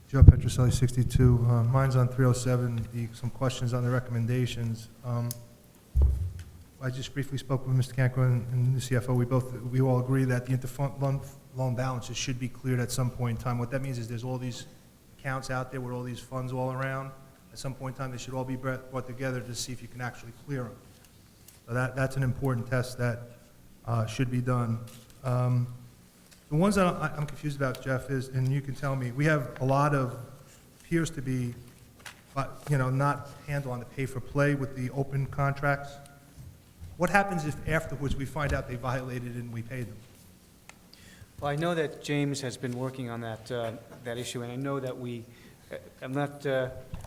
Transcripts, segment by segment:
Joe Petrucelli, 62. Mine's on 307. Some questions on the recommendations. I just briefly spoke with Mr. Cancro and the CFO. We all agree that the interfund loan balances should be cleared at some point in time. What that means is there's all these accounts out there with all these funds all around. At some point in time, they should all be brought together to see if you can actually clear them. So that's an important test that should be done. The ones that I'm confused about, Jeff, is, and you can tell me, we have a lot of, appears to be, not handle on the pay-for-play with the open contracts. What happens if afterwards we find out they violated it and we paid them? Well, I know that James has been working on that issue, and I know that I'm not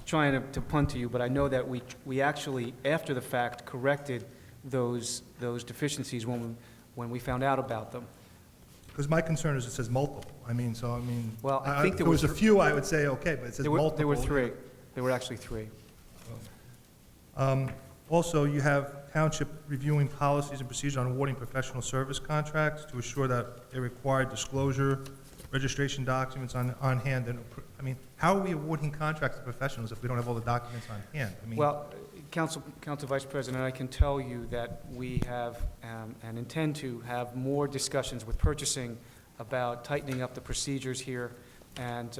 trying to punt to you, but I know that we actually, after the fact, corrected those deficiencies when we found out about them. Because my concern is it says multiple. Well, I think there was a few, I would say, okay, but it says multiple. There were three. There were actually three. Also, you have township reviewing policies and procedures on awarding professional service contracts to assure that they require disclosure, registration documents on hand. And how are we awarding contracts to professionals if we don't have all the documents on hand? Well, Council Vice President, I can tell you that we have and intend to have more discussions with purchasing about tightening up the procedures here and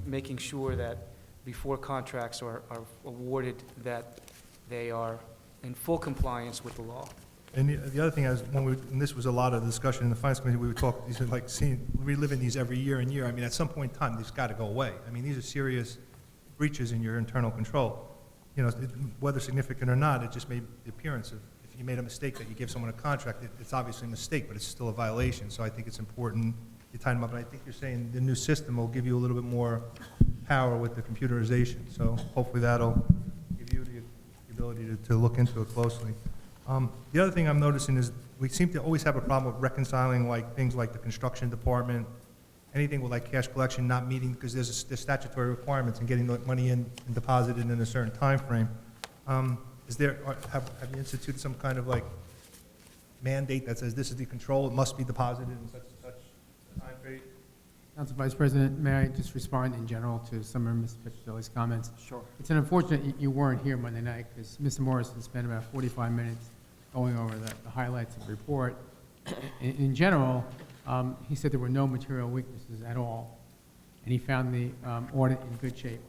making sure that before contracts are awarded that they are in full compliance with the law. And the other thing is, and this was a lot of discussion in the Finance Committee, we would talk, these are like reliving these every year and year. At some point in time, these got to go away. These are serious breaches in your internal control. Whether significant or not, it just made the appearance of, if you made a mistake that you give someone a contract, it's obviously a mistake, but it's still a violation. So I think it's important you tighten them up. And I think you're saying the new system will give you a little bit more power with the computerization. So hopefully that'll give you the ability to look into it closely. The other thing I'm noticing is we seem to always have a problem with reconciling things like the construction department, anything with cash collection not meeting, because there's statutory requirements and getting the money in and deposited in a certain time frame. Have you instituted some kind of mandate that says this is the control, it must be deposited in such and such a time period? Council Vice President, may I just respond in general to some of Mr. Petrucelli's comments? Sure. It's unfortunate you weren't here Monday night because Mr. Morrison spent about 45 minutes going over the highlights of the report. In general, he said there were no material weaknesses at all, and he found the audit in good shape.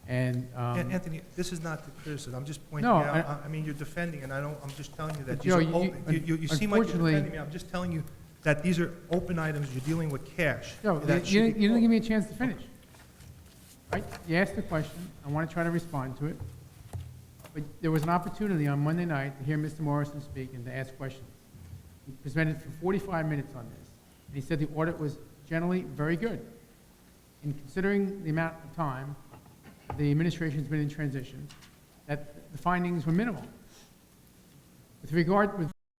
And Anthony, this is not the criticism. I'm just pointing No, out. You're defending, and I'm just telling you that Joe, you seem like you're defending me. I'm just telling you that these are open items. You're dealing with cash. No, you didn't give me a chance to finish. Right? You asked the question. I want to try to respond to it. But there was an opportunity on Monday night to hear Mr. Morrison speak and to ask questions. He presented for 45 minutes on this. And he said the audit was generally very good. And considering the amount of time the administration's been in transition, that the findings were minimal. With